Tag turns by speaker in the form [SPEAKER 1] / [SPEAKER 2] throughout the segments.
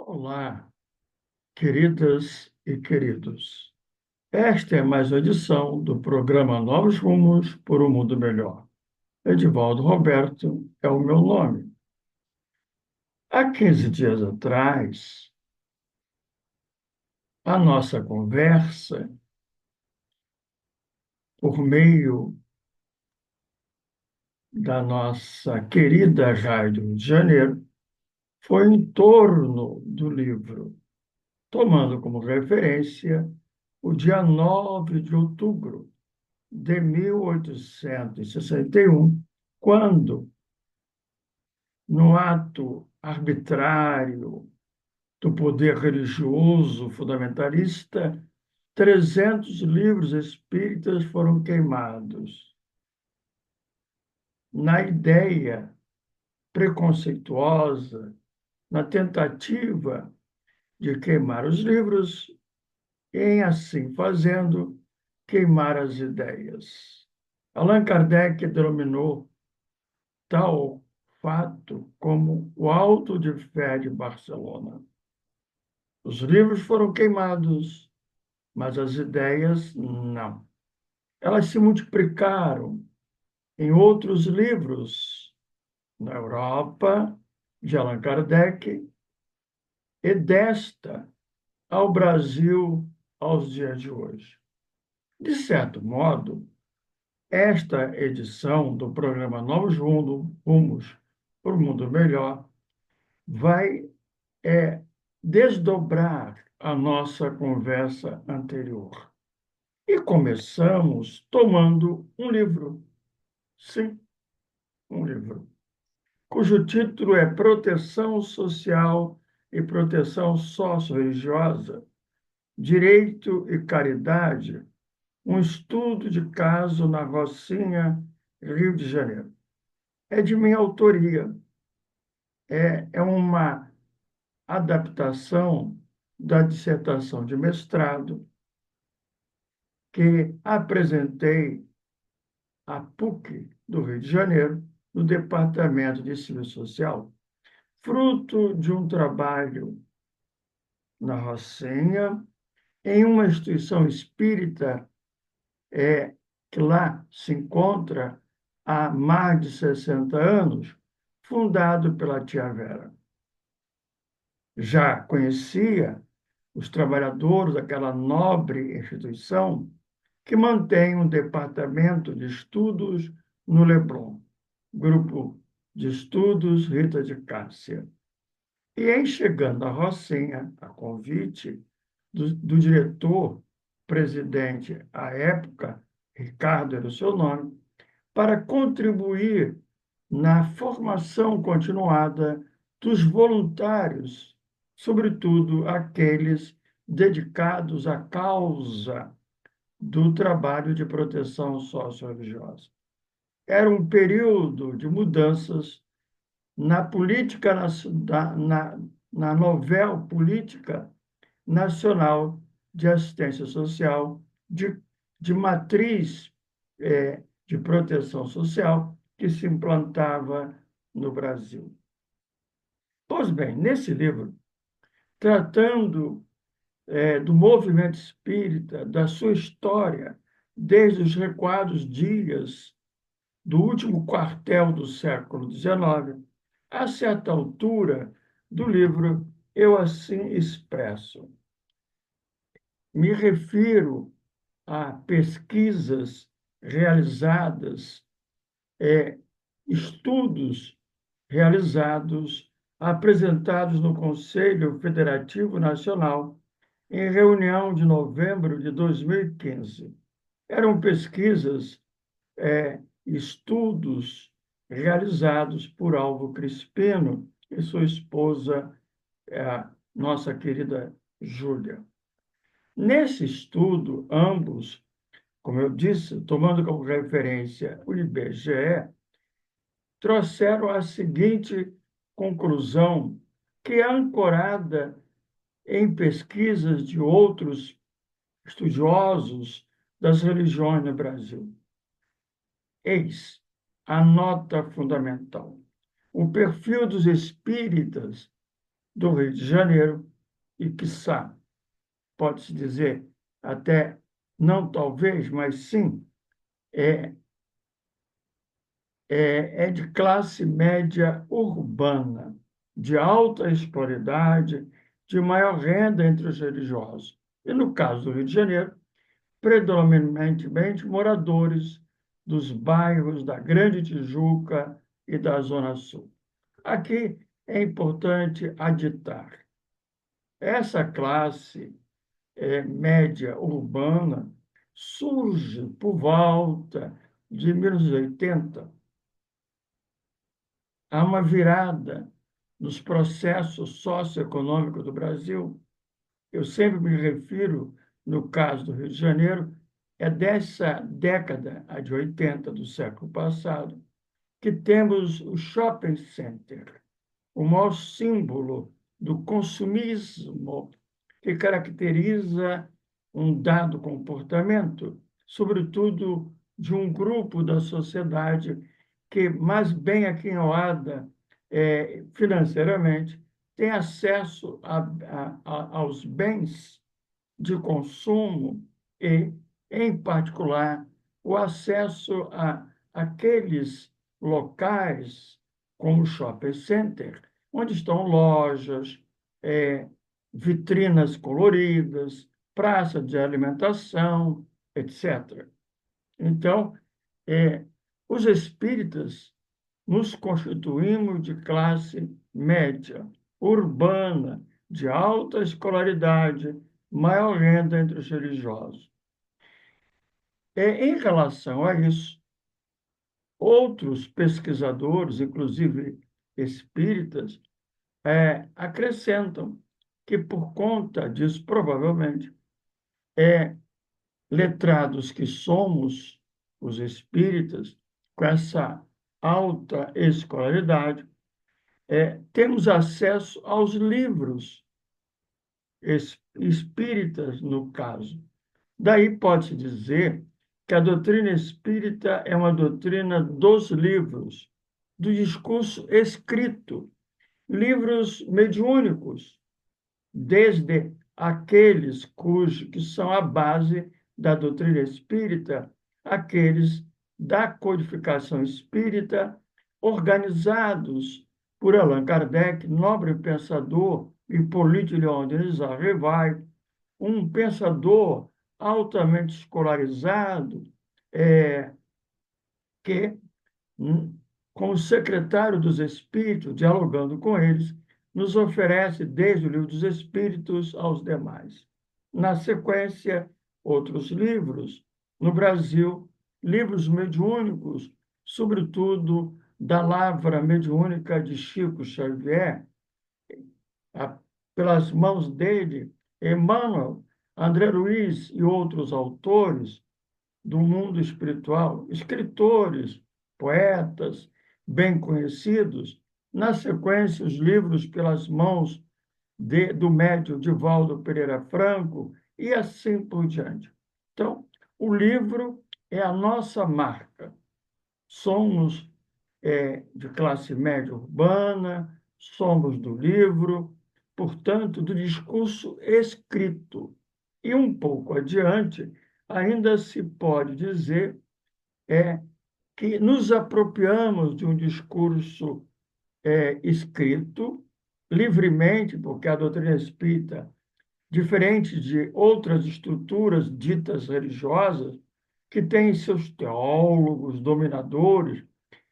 [SPEAKER 1] Olá, queridas e queridos. Esta é mais uma edição do programa Novos Rumos por um Mundo Melhor. Edivaldo Roberto é o meu nome. Há 15 dias atrás, a nossa conversa, por meio da nossa querida Rádio Rio de Janeiro, foi em torno do livro, tomando como referência o dia 9 de outubro de 1861, quando, no ato arbitrário do poder religioso fundamentalista, 300 livros espíritas foram queimados. Na ideia preconceituosa, na tentativa de queimar os livros, e, em assim fazendo, queimar as ideias. Allan Kardec denominou tal fato como o Auto de Fé de Barcelona. Os livros foram queimados, mas as ideias não. Elas se multiplicaram em outros livros na Europa, de Allan Kardec, e desta ao Brasil aos dias de hoje. De certo modo, esta edição do programa Novos Rumos para o Mundo Melhor vai desdobrar a nossa conversa anterior. E começamos tomando um livro, sim, um livro, cujo título é Proteção Social e Proteção Socio-Religiosa, Direito e Caridade, um estudo de caso na Rocinha, Rio de Janeiro. É de minha autoria, é uma adaptação da dissertação de mestrado que apresentei à PUC do Rio de Janeiro, no Departamento de Serviço Social, fruto de um trabalho na Rocinha, em uma instituição espírita que lá se encontra há mais de 60 anos, fundado pela tia Vera. Já conhecia os trabalhadores daquela nobre instituição que mantém um departamento de estudos no Leblon, Grupo de Estudos Rita de Cássia. E em chegando a Rocinha, a convite do diretor, presidente à época, Ricardo era o seu nome, para contribuir na formação continuada dos voluntários, sobretudo aqueles dedicados à causa do trabalho de proteção socio-religiosa. Era um período de mudanças na política, na novel política nacional de assistência social, de matriz de proteção social que se implantava no Brasil. Pois bem, nesse livro, tratando do movimento espírita, da sua história, desde os recuados dias do último quartel do século XIX, a certa altura do livro, eu assim expresso. Me refiro a pesquisas realizadas, estudos realizados, apresentados no Conselho Federativo Nacional em reunião de novembro de 2015. Eram pesquisas, estudos realizados por Alvo Crispino e sua esposa, a nossa querida Júlia. Nesse estudo, ambos, como eu disse, tomando como referência o IBGE, trouxeram a seguinte conclusão, que é ancorada em pesquisas de outros estudiosos das religiões no Brasil. Eis a nota fundamental. O perfil dos espíritas do Rio de Janeiro e, quiçá, pode-se dizer, até não talvez, mas sim, é, é de classe média urbana, de alta escolaridade, de maior renda entre os religiosos. E, no caso do Rio de Janeiro, predominantemente moradores dos bairros da Grande Tijuca e da Zona Sul. Aqui é importante aditar. Essa classe média urbana surge por volta de 1980. Há uma virada nos processos socioeconômicos do Brasil. Eu sempre me refiro, no caso do Rio de Janeiro, é dessa década, a de 80 do século passado, que temos o shopping center, o maior símbolo do consumismo que caracteriza um dado comportamento, sobretudo de um grupo da sociedade que, mais bem aquinhoada financeiramente, tem acesso aos bens de consumo e, em particular, o acesso a aqueles locais, como shopping center, onde estão lojas, vitrinas coloridas, praça de alimentação, etc. Então, os espíritas nos constituímos de classe média, urbana, de alta escolaridade, maior renda entre os religiosos. Em relação a isso, outros pesquisadores, inclusive espíritas, acrescentam que, por conta disso, provavelmente, letrados que somos, os espíritas, com essa alta escolaridade, temos acesso aos livros espíritas, no caso. Daí pode-se dizer que a doutrina espírita é uma doutrina dos livros, do discurso escrito, livros mediúnicos, desde aqueles que são a base da doutrina espírita, aqueles da codificação espírita, organizados por Allan Kardec, nobre pensador, Hippolyte Léon Denis Arrivai, um pensador altamente escolarizado, que, como secretário dos Espíritos, dialogando com eles, nos oferece desde o Livro dos Espíritos aos demais. Na sequência, outros livros. No Brasil, livros mediúnicos, sobretudo da Lavra Mediúnica de Chico Xavier, pelas mãos dele, Emmanuel, André Luiz e outros autores do mundo espiritual, escritores, poetas bem conhecidos, na sequência, os livros pelas mãos do médium Divaldo Pereira Franco e assim por diante. Então, o livro é a nossa marca. Somos de classe média urbana, somos do livro, portanto, do discurso escrito. E um pouco adiante, ainda se pode dizer que nos apropriamos de um discurso escrito livremente, porque a doutrina espírita, diferente de outras estruturas ditas religiosas, que têm seus teólogos, dominadores,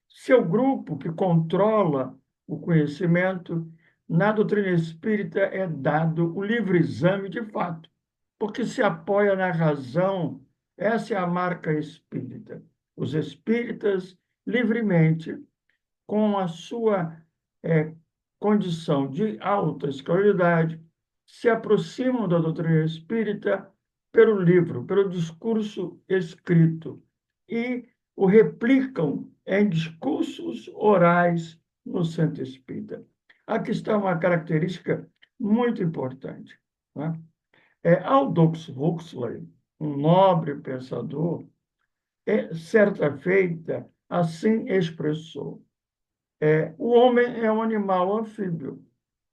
[SPEAKER 1] seu grupo que controla o conhecimento, na doutrina espírita é dado o livre exame de fato, porque se apoia na razão. Essa é a marca espírita. Os espíritas, livremente, com a sua condição de alta escolaridade, se aproximam da doutrina espírita pelo livro, pelo discurso escrito, e o replicam em discursos orais no centro espírita. Aqui está uma característica muito importante. Né? Aldous Huxley, um nobre pensador, certa feita, assim expressou: o homem é um animal anfíbio.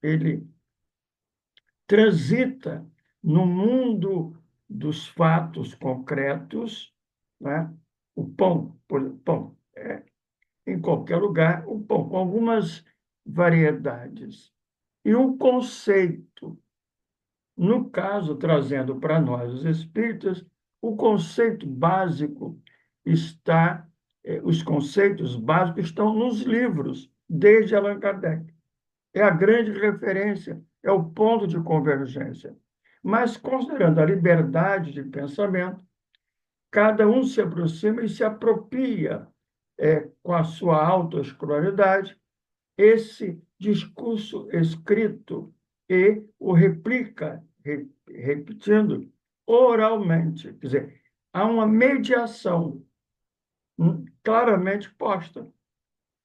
[SPEAKER 1] Ele transita no mundo dos fatos concretos, né? O pão, pão, em qualquer lugar, o pão, com algumas variedades. E o conceito, no caso, trazendo para nós os espíritas, o conceito básico está, os conceitos básicos estão nos livros, desde Allan Kardec. É a grande referência, é o ponto de convergência. Mas, considerando a liberdade de pensamento, cada um se aproxima e se apropria, com a sua autoescolaridade, esse discurso escrito e o replica, repetindo oralmente. Quer dizer, há uma mediação claramente posta.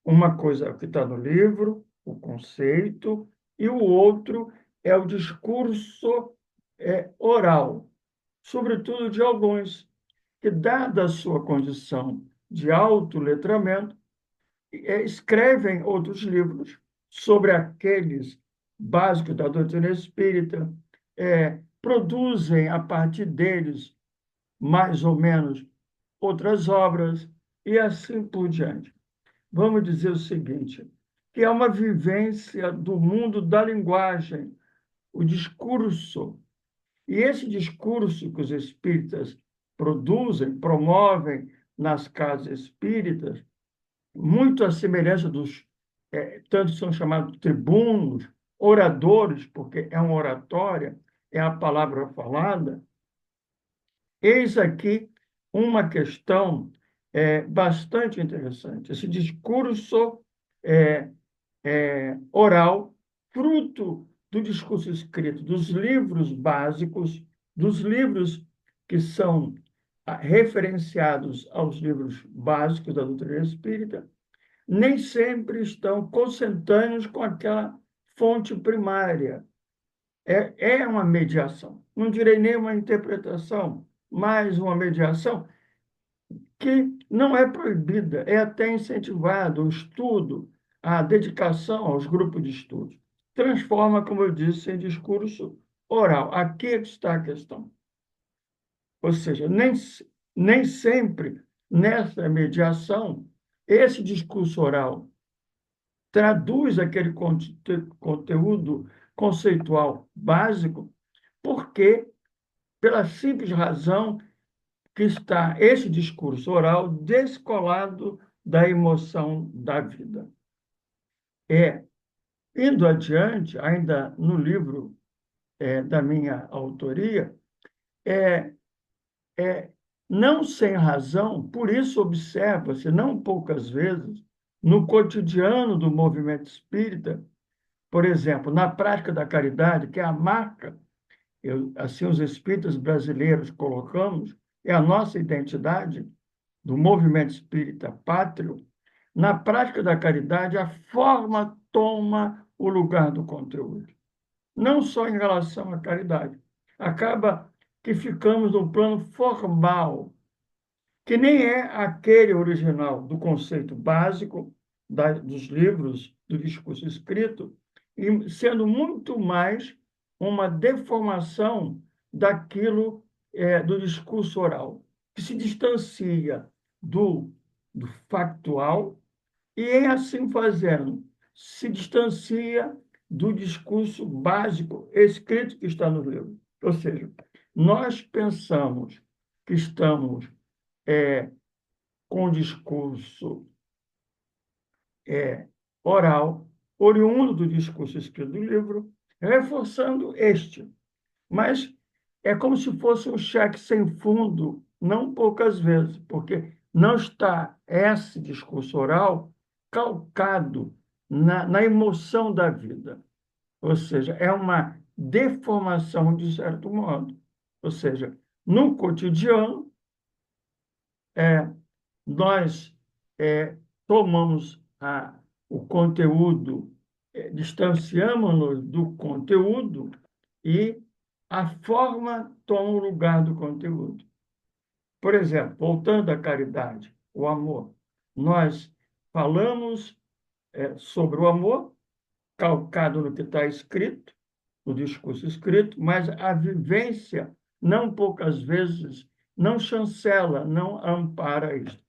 [SPEAKER 1] Uma coisa é o que está no livro, o conceito, e o outro é o discurso oral, sobretudo de alguns que, dada a sua condição de autoletramento, escrevem outros livros sobre aqueles básicos da doutrina espírita, produzem a partir deles, mais ou menos, outras obras, e assim por diante. Vamos dizer o seguinte, que é uma vivência do mundo da linguagem, o discurso. E esse discurso que os espíritas produzem, promovem nas casas espíritas, muito à semelhança dos, tanto são chamados tribunos, oradores, porque é uma oratória, é a palavra falada. Eis aqui uma questão bastante interessante. Esse discurso é, oral, fruto do discurso escrito, dos livros básicos, dos livros que são referenciados aos livros básicos da doutrina espírita, nem sempre estão consentâneos com aquela fonte primária. É uma mediação. Não direi nem uma interpretação, mas uma mediação que não é proibida, é até incentivado o estudo, a dedicação aos grupos de estudo. Transforma, como eu disse, em discurso oral. Aqui é que está a questão. Ou seja, nem sempre nessa mediação, esse discurso oral traduz aquele conteúdo conceitual básico, porque, pela simples razão que está esse discurso oral descolado da emoção da vida. Indo adiante, ainda no livro da minha autoria, é, é não sem razão, por isso observa-se, não poucas vezes, no cotidiano do movimento espírita, por exemplo, na prática da caridade, que é a marca, assim os espíritas brasileiros colocamos, é a nossa identidade do movimento espírita pátrio, na prática da caridade, a forma toma o lugar do conteúdo. Não só em relação à caridade. Acaba que ficamos no plano formal, que nem é aquele original do conceito básico dos livros do discurso escrito, e sendo muito mais uma deformação daquilo do discurso oral, que se distancia do factual e, em assim fazendo, se distancia do discurso básico escrito que está no livro. Ou seja, nós pensamos que estamos com o discurso oral, oriundo do discurso escrito do livro, reforçando este. Mas é como se fosse um cheque sem fundo, não poucas vezes, porque não está esse discurso oral calcado na emoção da vida. Ou seja, é uma deformação de certo modo. Ou seja, no cotidiano, nós tomamos o conteúdo, distanciamos-nos do conteúdo e a forma toma o lugar do conteúdo. Por exemplo, voltando à caridade, o amor, nós falamos sobre o amor, calcado no que está escrito, no discurso escrito, mas a vivência, não poucas vezes, não chancela, não ampara isso.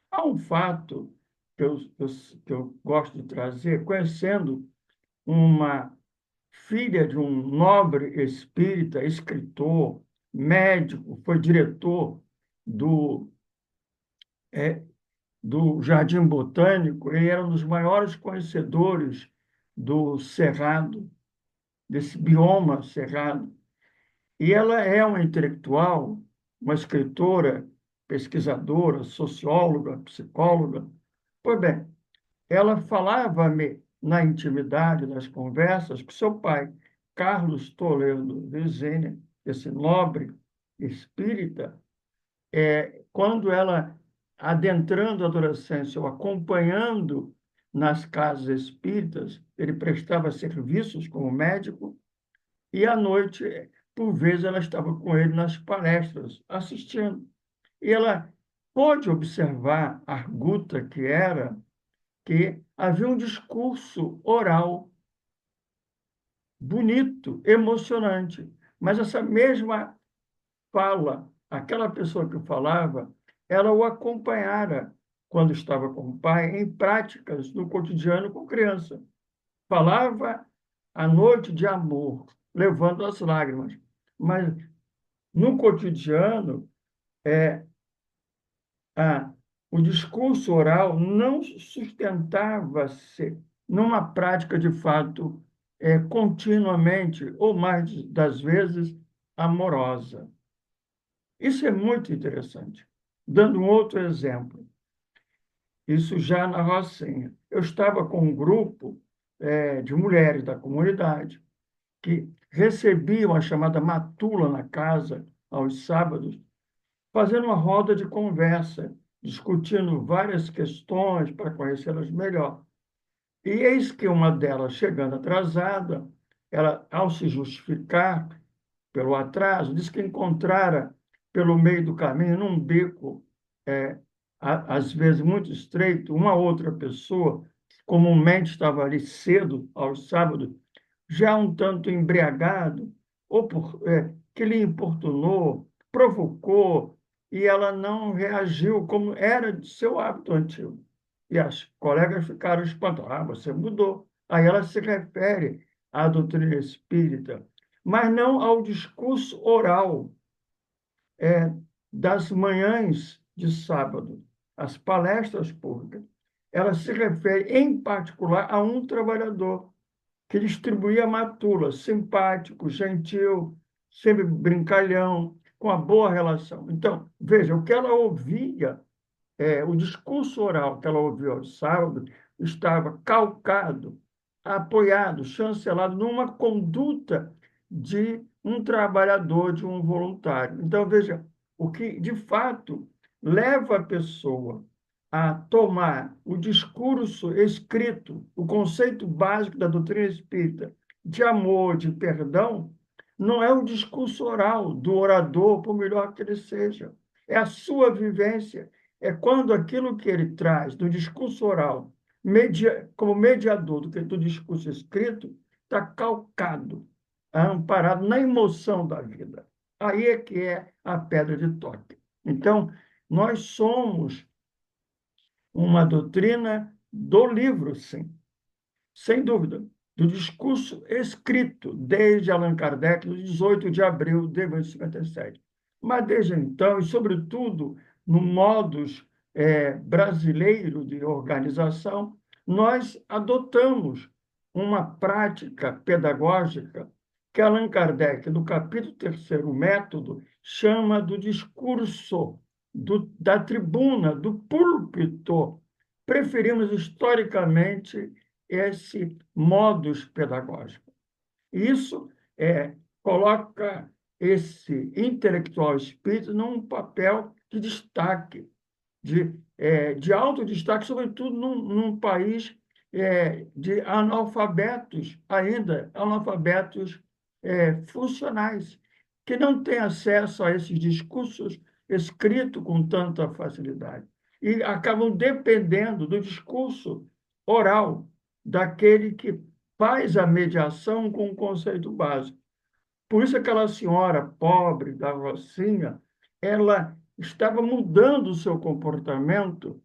[SPEAKER 1] Há um fato que eu gosto de trazer, conhecendo uma filha de um nobre espírita, escritor, médico, foi diretor do, é, do Jardim Botânico, ele era um dos maiores conhecedores do cerrado, desse bioma cerrado. E ela é uma intelectual, uma escritora, pesquisadora, socióloga, psicóloga. Pois bem, ela falava-me na intimidade das conversas que seu pai, Carlos Toledo Vezina, esse nobre espírita, quando ela, adentrando a adolescência, ou acompanhando nas casas espíritas, ele prestava serviços como médico, e à noite, por vezes, ela estava com ele nas palestras, assistindo. E ela pôde observar, arguta que era, que havia um discurso oral bonito, emocionante, mas essa mesma fala, aquela pessoa que falava, ela o acompanhara quando estava com o pai em práticas no cotidiano com criança. Falava à noite de amor, levando as lágrimas, mas no cotidiano a, o discurso oral não sustentava-se numa prática de fato continuamente ou mais das vezes amorosa. Isso é muito interessante. Dando um outro exemplo, isso já na Rocinha. Eu estava com um grupo de mulheres da comunidade que recebiam a chamada matula na casa aos sábados, fazendo uma roda de conversa, discutindo várias questões para conhecê-las melhor. E eis que uma delas, chegando atrasada, ela, ao se justificar pelo atraso, disse que encontrara pelo meio do caminho, num beco, é, às vezes muito estreito, uma outra pessoa, que comumente estava ali cedo, aos sábados, já um tanto embriagado, que lhe importunou, provocou, e ela não reagiu como era de seu hábito antigo. E as colegas ficaram espantadas. Ah, você mudou. Aí ela se refere à doutrina espírita, mas não ao discurso oral é, das manhãs de sábado, as palestras públicas. Ela se refere, em particular, a um trabalhador que distribuía matula, simpático, gentil, sempre brincalhão, com a boa relação. Então, veja, o que ela ouvia, o discurso oral que ela ouvia aos sábados, estava calcado, apoiado, chancelado numa conduta de um trabalhador, de um voluntário. Então, veja, o que, de fato, leva a pessoa a tomar o discurso escrito, o conceito básico da doutrina espírita, de amor, de perdão, não é o discurso oral do orador, por melhor que ele seja. É a sua vivência, é quando aquilo que ele traz do discurso oral, como mediador do discurso escrito, está calcado, amparado na emoção da vida. Aí é que é a pedra de toque. Então, nós somos uma doutrina do livro, sim, sem dúvida, do discurso escrito desde Allan Kardec, no 18 de abril de 1957. Mas desde então, e sobretudo no modus brasileiro de organização, nós adotamos uma prática pedagógica que Allan Kardec, no capítulo 3º, Método, chama do discurso, da tribuna, do púlpito. Preferimos historicamente esse modus pedagógico. Isso coloca esse intelectual espírita num papel de destaque, de alto destaque, sobretudo num país de analfabetos, ainda analfabetos funcionais, que não têm acesso a esses discursos escritos com tanta facilidade e acabam dependendo do discurso oral daquele que faz a mediação com o conceito básico. Por isso, aquela senhora pobre da Rocinha, ela estava mudando o seu comportamento,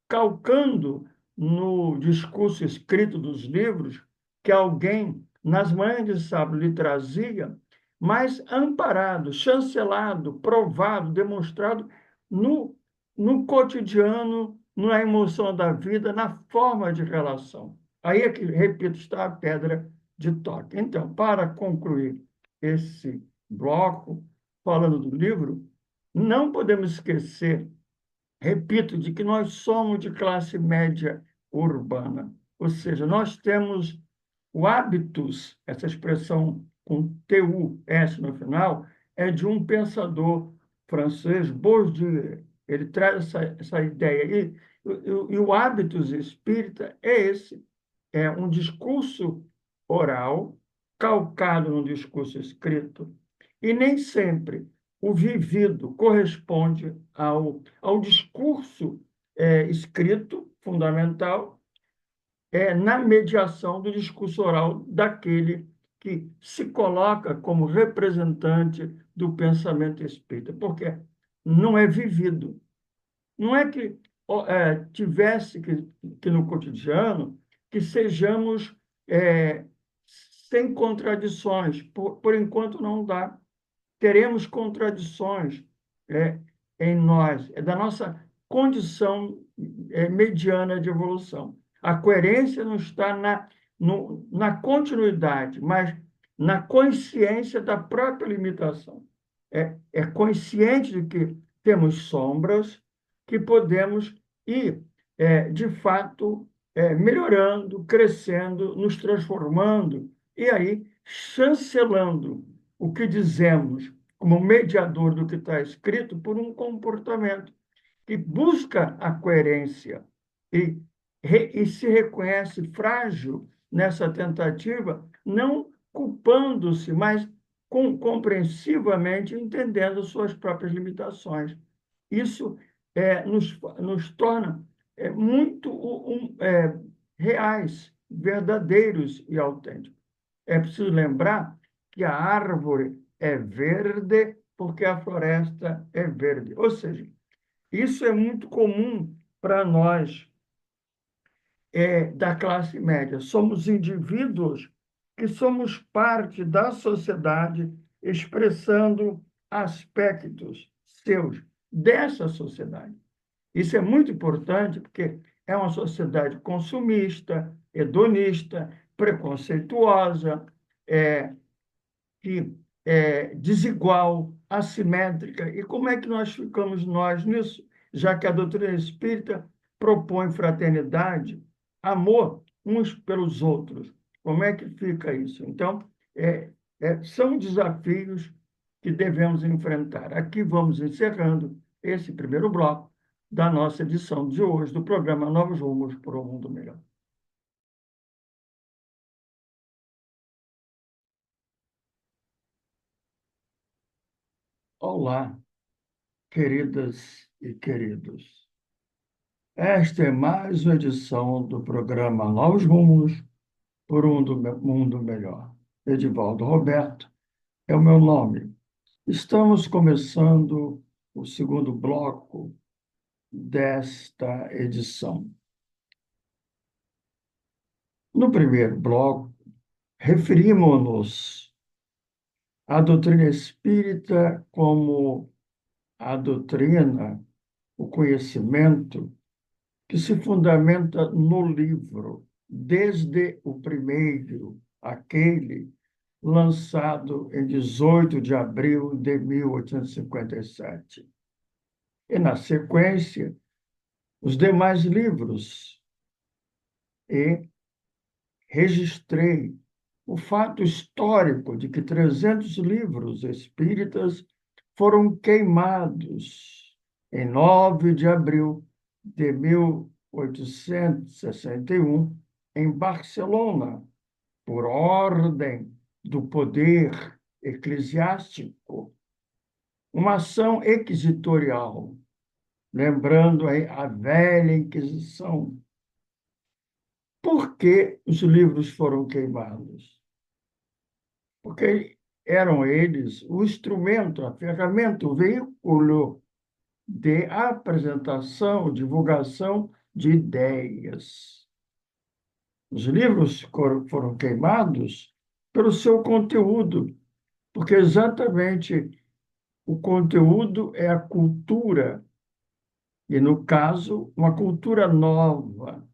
[SPEAKER 1] calcando no discurso escrito dos livros que alguém, nas manhãs de sábado, lhe trazia, mas amparado, chancelado, provado, demonstrado no, no cotidiano, na emoção da vida, na forma de relação. Aí é que, repito, está a pedra de toque. Então, para concluir esse bloco, falando do livro, não podemos esquecer, repito, de que nós somos de classe média urbana, ou seja, nós temos o hábitos, essa expressão com TUS no final, é de um pensador francês, Bourdieu. Ele traz essa ideia aí, e o hábitos espírita é esse, é um discurso oral calcado no discurso escrito, e nem sempre o vivido corresponde ao discurso escrito, fundamental, na mediação do discurso oral daquele que se coloca como representante do pensamento espírita, porque não é vivido. Não é que tivesse que no cotidiano que sejamos é, sem contradições. Por enquanto não dá. Teremos contradições é, em nós, é da nossa condição mediana de evolução. A coerência não está na continuidade, mas na consciência da própria limitação. É consciente de que temos sombras, que podemos ir, de fato, melhorando, crescendo, nos transformando, e aí chancelando o que dizemos como mediador do que está escrito por um comportamento que busca a coerência e, e se reconhece frágil nessa tentativa, não culpando-se, mas compreensivamente entendendo suas próprias limitações. Isso nos torna muito reais, verdadeiros e autênticos. É preciso lembrar que a árvore é verde porque a floresta é verde. Ou seja, isso é muito comum para nós da classe média. Somos indivíduos que somos parte da sociedade, expressando aspectos seus dessa sociedade. Isso é muito importante porque é uma sociedade consumista, hedonista, preconceituosa, que desigual, assimétrica. E como é que nós ficamos nós nisso? Já que a doutrina espírita propõe fraternidade, amor uns pelos outros. Como é que fica isso? Então, são desafios que devemos enfrentar. Aqui vamos encerrando esse primeiro bloco da nossa edição de hoje do programa Novos Rumos por um Mundo Melhor. Olá, queridas e queridos. Esta é mais uma edição do programa Novos Rumos por um Mundo Melhor. Edivaldo Roberto é o meu nome. Estamos começando o segundo bloco desta edição. No primeiro bloco, referimos-nos à doutrina espírita como a doutrina, o conhecimento que se fundamenta no livro, desde o primeiro, aquele lançado em 18 de abril de 1857. E, na sequência, os demais livros. E registrei o fato histórico de que 300 livros espíritas foram queimados em 9 de abril de 1861, em Barcelona, por ordem do poder eclesiástico, uma ação inquisitorial, lembrando aí a velha Inquisição. Por que os livros foram queimados? Porque eram eles o instrumento, a ferramenta, o veículo de apresentação, divulgação de ideias. Os livros foram queimados pelo seu conteúdo, porque exatamente o conteúdo é a cultura, e, no caso, uma cultura nova,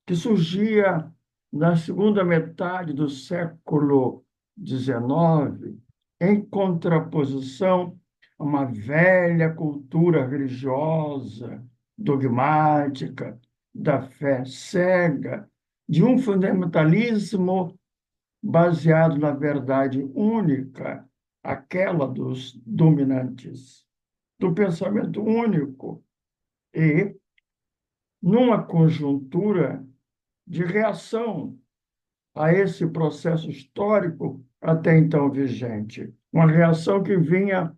[SPEAKER 1] que surgia na segunda metade do século XIX, em contraposição a uma velha cultura religiosa, dogmática, da fé cega, de um fundamentalismo baseado na verdade única, aquela dos dominantes, do pensamento único, e numa conjuntura de reação a esse processo histórico até então vigente. Uma reação que vinha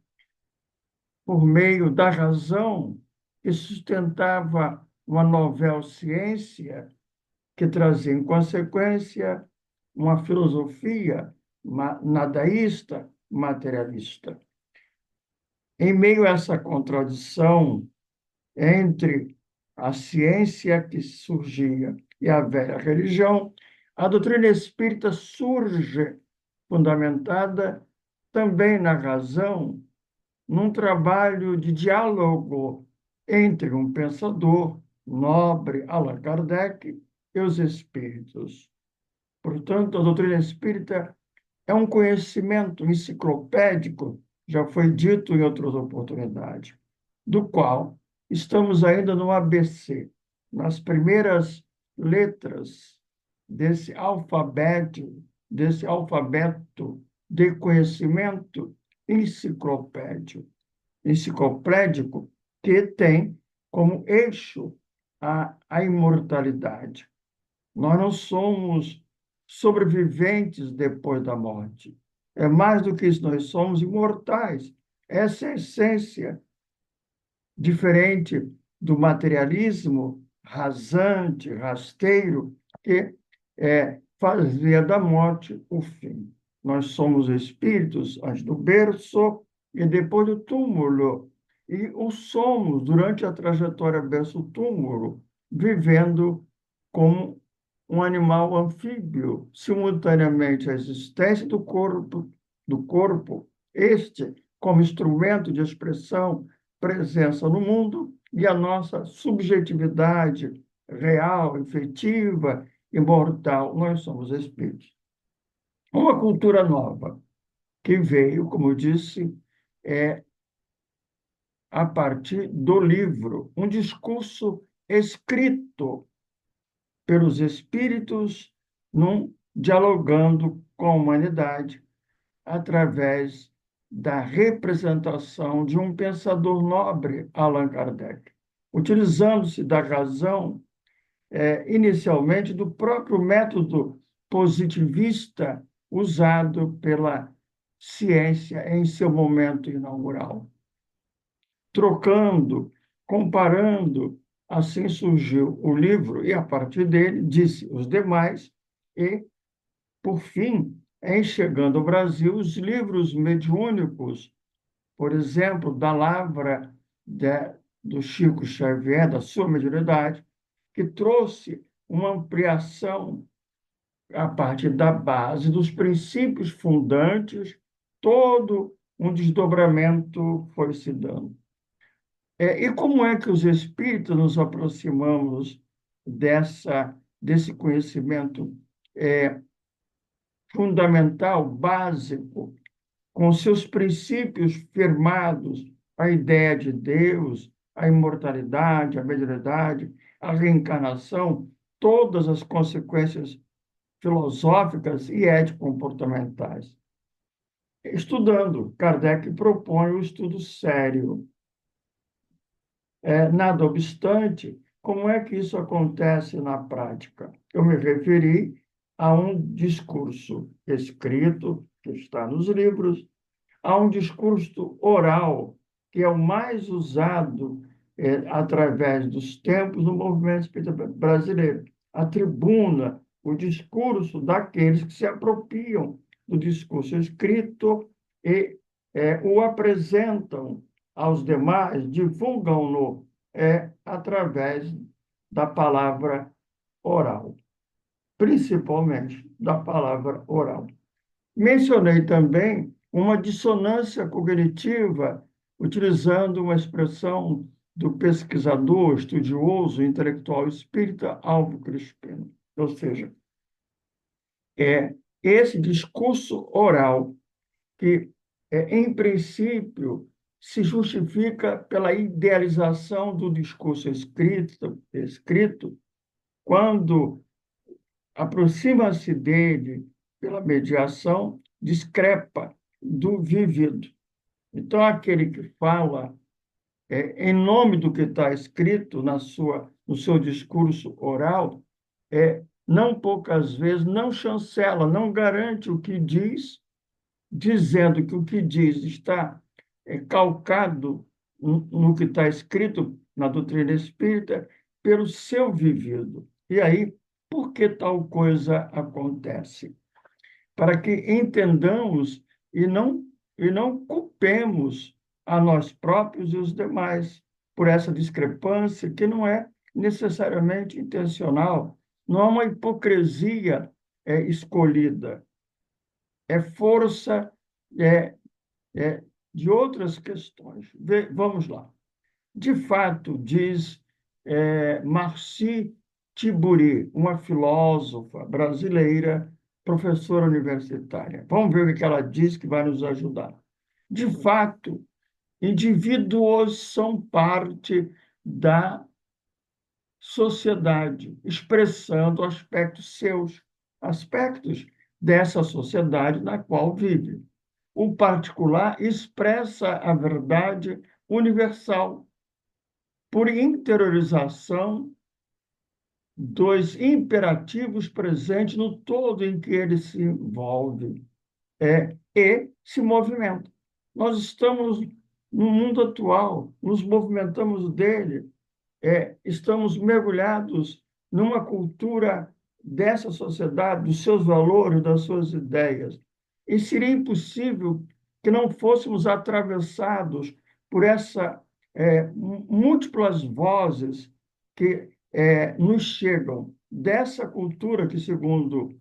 [SPEAKER 1] por meio da razão, que sustentava uma novel ciência, que trazia em consequência uma filosofia nadaísta, materialista. Em meio a essa contradição entre a ciência que surgia e a velha religião, a doutrina espírita surge fundamentada também na razão, num trabalho de diálogo entre um pensador nobre, Allan Kardec, e os espíritos. Portanto, a doutrina espírita é um conhecimento enciclopédico, já foi dito em outras oportunidades, do qual estamos ainda no ABC, nas primeiras letras desse alfabeto de conhecimento enciclopédico, que tem como eixo a imortalidade. Nós não somos sobreviventes depois da morte. É mais do que isso, nós somos imortais. Essa é a essência, diferente do materialismo rasante, rasteiro, que fazia da morte o fim. Nós somos espíritos antes do berço e depois do túmulo. E o somos durante a trajetória berço-túmulo, vivendo como um animal anfíbio, simultaneamente a existência do corpo, este como instrumento de expressão, presença no mundo, e a nossa subjetividade real, efetiva, imortal. Nós somos espíritos. Uma cultura nova que veio, como eu disse, é a partir do livro, um discurso escrito pelos espíritos, dialogando com a humanidade através da representação de um pensador nobre, Allan Kardec, utilizando-se da razão, inicialmente do próprio método positivista usado pela ciência em seu momento inaugural. Trocando, comparando, assim surgiu o livro, e a partir dele disse os demais, e, por fim, em chegando ao Brasil, os livros mediúnicos, por exemplo, da Lavra do Chico Xavier, da sua mediunidade, que trouxe uma ampliação a partir da base, dos princípios fundantes, todo um desdobramento foi se dando. E como é que os espíritos nos aproximamos desse conhecimento fundamental, básico, com seus princípios firmados, a ideia de Deus, a imortalidade, a mediunidade, a reencarnação, todas as consequências filosóficas e ético-comportamentais? Estudando, Kardec propõe o estudo sério. Nada obstante, como é que isso acontece na prática? Eu me referi a um discurso escrito, que está nos livros, a um discurso oral, que é o mais usado através dos tempos no movimento espírita brasileiro, a tribuna, o discurso daqueles que se apropriam do discurso escrito e o apresentam aos demais, divulgam-no através da palavra oral, principalmente da palavra oral. Mencionei também uma dissonância cognitiva, utilizando uma expressão do pesquisador, estudioso, intelectual espírita Álvaro Crispino. Ou seja, é esse discurso oral que, em princípio, se justifica pela idealização do discurso escrito quando aproxima-se dele pela mediação, discrepa do vivido. Então, aquele que fala em nome do que está escrito no seu discurso oral, não poucas vezes não chancela, não garante o que diz, dizendo que o que diz está calcado no que está escrito na doutrina espírita pelo seu vivido. E aí, por que tal coisa acontece? Para que entendamos e não culpemos a nós próprios e os demais por essa discrepância que não é necessariamente intencional, não é uma hipocrisia escolhida, é força é, de outras questões. Vamos lá. De fato, diz Marci Tiburi, uma filósofa brasileira, professora universitária. Vamos ver o que ela diz que vai nos ajudar. De fato, indivíduos são parte da sociedade, expressando aspectos dessa sociedade na qual vive. O particular expressa a verdade universal por interiorização dos imperativos presentes no todo em que ele se envolve e se movimenta. Nós estamos no mundo atual, nos movimentamos dele, estamos mergulhados numa cultura dessa sociedade, dos seus valores, das suas ideias. E seria impossível que não fôssemos atravessados por essa múltiplas vozes que nos chegam dessa cultura que, segundo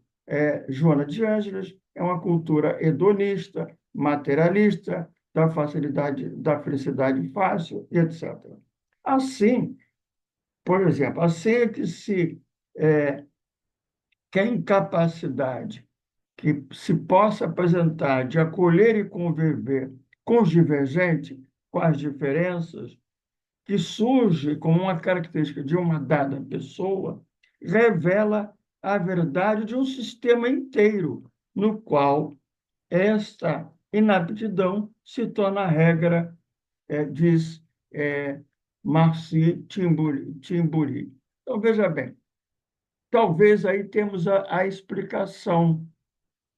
[SPEAKER 1] Joana de Ângeles, é uma cultura hedonista, materialista, da facilidade, da felicidade fácil, etc. Assim, por exemplo, assim é que a incapacidade que se possa apresentar de acolher e conviver com os divergentes, com as diferenças, que surge como uma característica de uma dada pessoa, revela a verdade de um sistema inteiro, no qual esta inaptidão se torna a regra, diz Marci Timburi. Então, veja bem, talvez aí temos a explicação.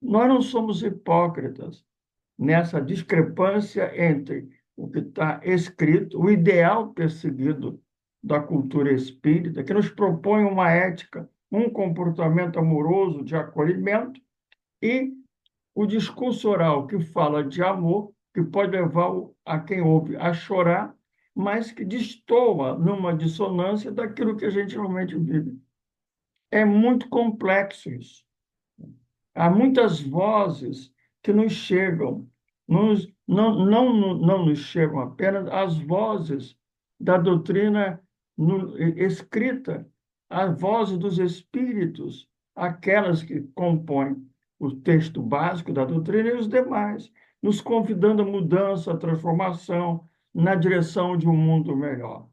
[SPEAKER 1] Nós não somos hipócritas nessa discrepância entre o que está escrito, o ideal perseguido da cultura espírita, que nos propõe uma ética, um comportamento amoroso de acolhimento, e o discurso oral que fala de amor, que pode levar a quem ouve a chorar, mas que destoa numa dissonância daquilo que a gente realmente vive. É muito complexo isso. Há muitas vozes que nos chegam, não nos chegam apenas as vozes da doutrina escrita, as vozes dos espíritos, aquelas que compõem o texto básico da doutrina e os demais, nos convidando à mudança, à transformação, na direção de um mundo melhor.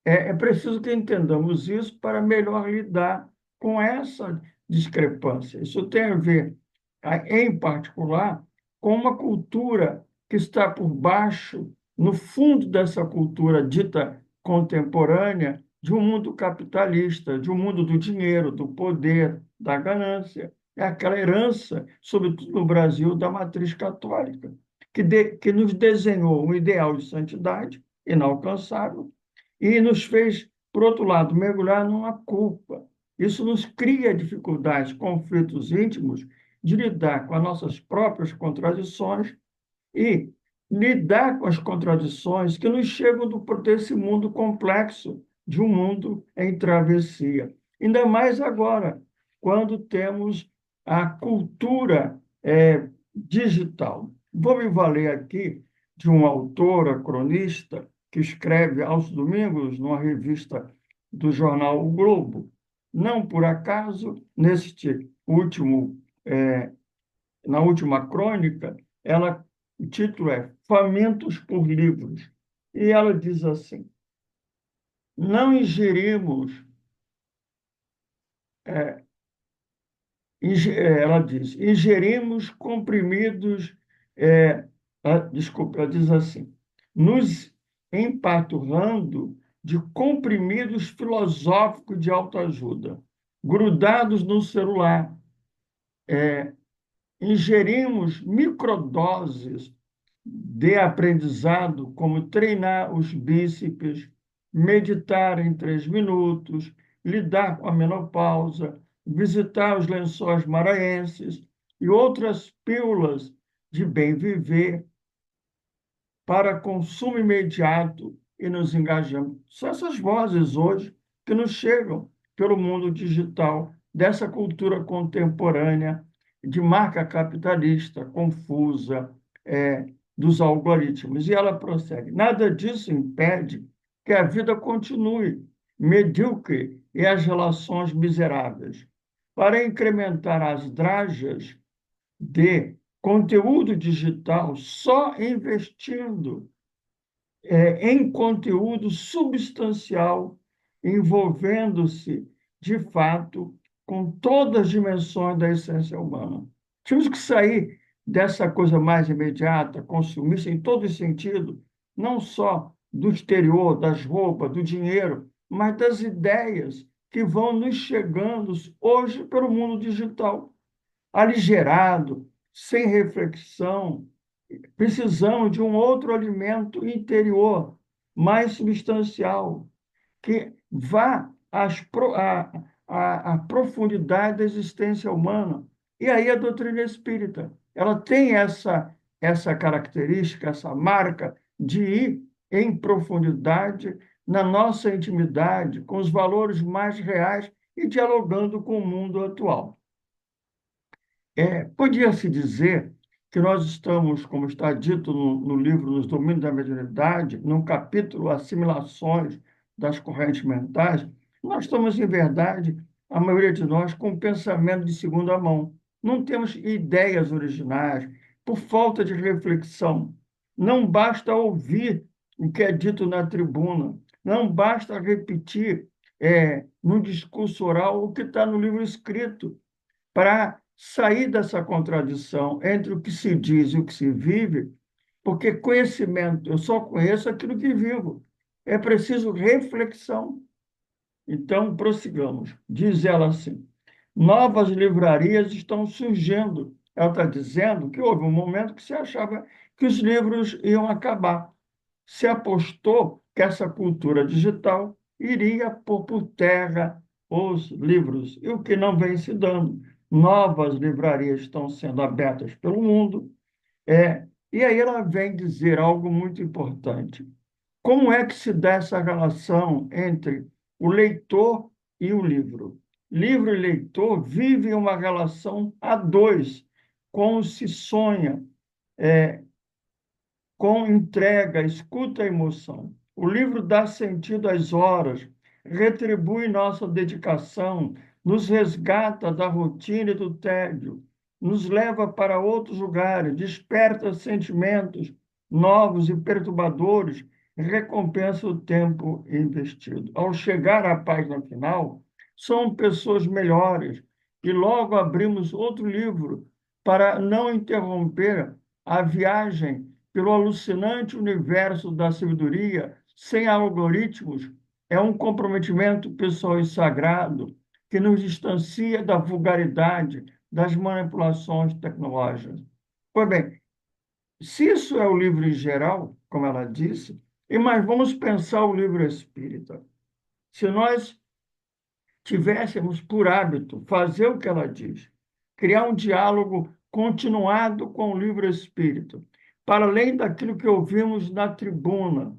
[SPEAKER 1] É preciso que entendamos isso para melhor lidar com essa discrepância. Isso tem a ver, em particular, com uma cultura que está por baixo, no fundo dessa cultura dita contemporânea, de um mundo capitalista, de um mundo do dinheiro, do poder, da ganância. É aquela herança, sobretudo no Brasil, da matriz católica, que nos desenhou um ideal de santidade inalcançável e nos fez, por outro lado, mergulhar numa culpa Isso nos cria dificuldades, conflitos íntimos de lidar com as nossas próprias contradições e lidar com as contradições que nos chegam desse mundo complexo, de um mundo em travessia. Ainda mais agora, quando temos a cultura digital. Vou me valer aqui de uma autora, cronista, que escreve aos domingos numa revista do jornal O Globo. Não por acaso, neste último, na última crônica, o título é Famintos por Livros. E ela diz assim: não ingerimos, é, ela diz, ingerimos comprimidos, desculpa, ela diz assim, nos empaturrando de comprimidos filosóficos de autoajuda, grudados no celular. Ingerimos microdoses de aprendizado, como treinar os bíceps, meditar em 3 minutos, lidar com a menopausa, visitar os Lençóis Maranhenses e outras pílulas de bem viver para consumo imediato e nos engajamos. São essas vozes hoje que nos chegam pelo mundo digital, dessa cultura contemporânea de marca capitalista, confusa, dos algoritmos. E ela prossegue. Nada disso impede que a vida continue medíocre e as relações miseráveis. Para incrementar as dragas de conteúdo digital, só investindo em conteúdo substancial, envolvendo-se, de fato, com todas as dimensões da essência humana. Temos que sair dessa coisa mais imediata, consumista, em todo sentido, não só do exterior, das roupas, do dinheiro, mas das ideias que vão nos chegando hoje pelo mundo digital, aligerado, sem reflexão. Precisamos de um outro alimento interior, mais substancial, que vá à profundidade da existência humana. E aí a doutrina espírita, ela tem essa característica, essa marca de ir em profundidade na nossa intimidade, com os valores mais reais e dialogando com o mundo atual. Podia-se dizer que nós estamos, como está dito no livro Nos Domínios da Mediunidade, no capítulo Assimilações das Correntes Mentais, nós estamos, em verdade, a maioria de nós, com pensamento de segunda mão. Não temos ideias originais, por falta de reflexão. Não basta ouvir o que é dito na tribuna, não basta repetir no discurso oral o que está no livro escrito, para sair dessa contradição entre o que se diz e o que se vive, porque conhecimento, eu só conheço aquilo que vivo. É preciso reflexão. Então, prossigamos. Diz ela assim: novas livrarias estão surgindo. Ela está dizendo que houve um momento que se achava que os livros iam acabar. Se apostou que essa cultura digital iria pôr por terra os livros, e o que não vem se dando. Novas livrarias estão sendo abertas pelo mundo, e aí ela vem dizer algo muito importante. Como é que se dá essa relação entre o leitor e o livro? Livro e leitor vivem uma relação a dois, como se sonha, com entrega, escuta a emoção. O livro dá sentido às horas, retribui nossa dedicação, nos resgata da rotina e do tédio, nos leva para outros lugares, desperta sentimentos novos e perturbadores, recompensa o tempo investido. Ao chegar à página final, somos pessoas melhores e logo abrimos outro livro para não interromper a viagem pelo alucinante universo da sabedoria, sem algoritmos, é um comprometimento pessoal e sagrado que nos distancia da vulgaridade, das manipulações tecnológicas. Pois bem, se isso é o livro em geral, como ela disse, mas vamos pensar o livro espírita. Se nós tivéssemos por hábito fazer o que ela diz, criar um diálogo continuado com o livro Espírito, para além daquilo que ouvimos na tribuna,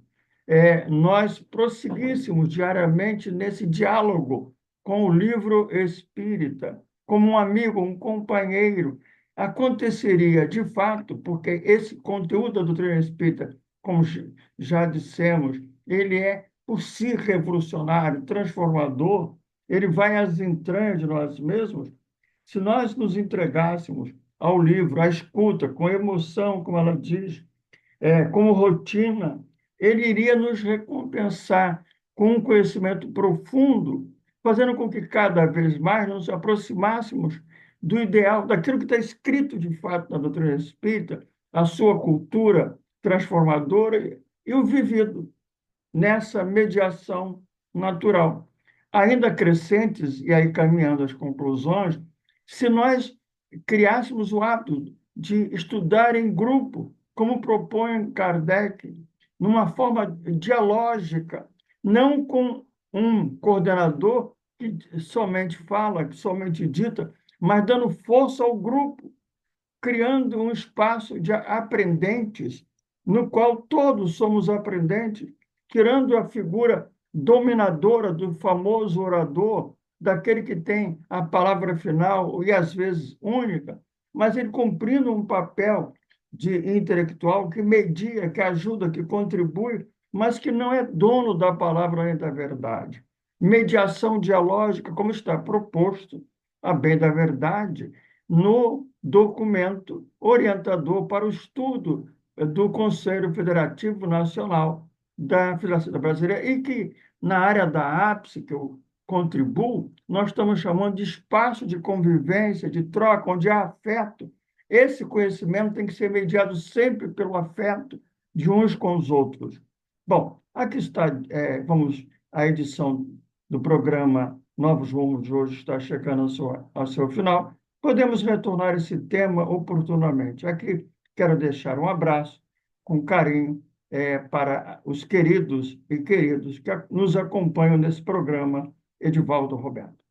[SPEAKER 1] nós prosseguíssemos diariamente nesse diálogo com o livro Espírita, como um amigo, um companheiro, aconteceria de fato, porque esse conteúdo da doutrina espírita, como já dissemos, ele é por si revolucionário, transformador, ele vai às entranhas de nós mesmos. Se nós nos entregássemos ao livro, à escuta, com emoção, como ela diz, como rotina, ele iria nos recompensar com um conhecimento profundo, fazendo com que cada vez mais nos aproximássemos do ideal, daquilo que está escrito de fato na doutrina espírita, a sua cultura transformadora e o vivido nessa mediação natural. Ainda crescentes, e aí caminhando às conclusões, se nós criássemos o hábito de estudar em grupo, como propõe Kardec, numa forma dialógica, não com um coordenador que somente fala, que somente dita, mas dando força ao grupo, criando um espaço de aprendentes, no qual todos somos aprendentes, tirando a figura dominadora do famoso orador, daquele que tem a palavra final e às vezes única, mas ele cumprindo um papel de intelectual que media, que ajuda, que contribui, mas que não é dono da palavra nem da verdade. Mediação dialógica, como está proposto, a bem da verdade, no documento orientador para o estudo do Conselho Federativo Nacional da Federação Brasileira e que, na área da ápice, que eu contribuo, nós estamos chamando de espaço de convivência, de troca, onde há afeto. Esse conhecimento tem que ser mediado sempre pelo afeto de uns com os outros. Bom, aqui está, vamos, a edição do programa Novos Rumos de hoje está chegando ao seu final. Podemos retornar esse tema oportunamente. Aqui quero deixar um abraço com carinho para os queridos e queridos que nos acompanham nesse programa, Edivaldo Roberto.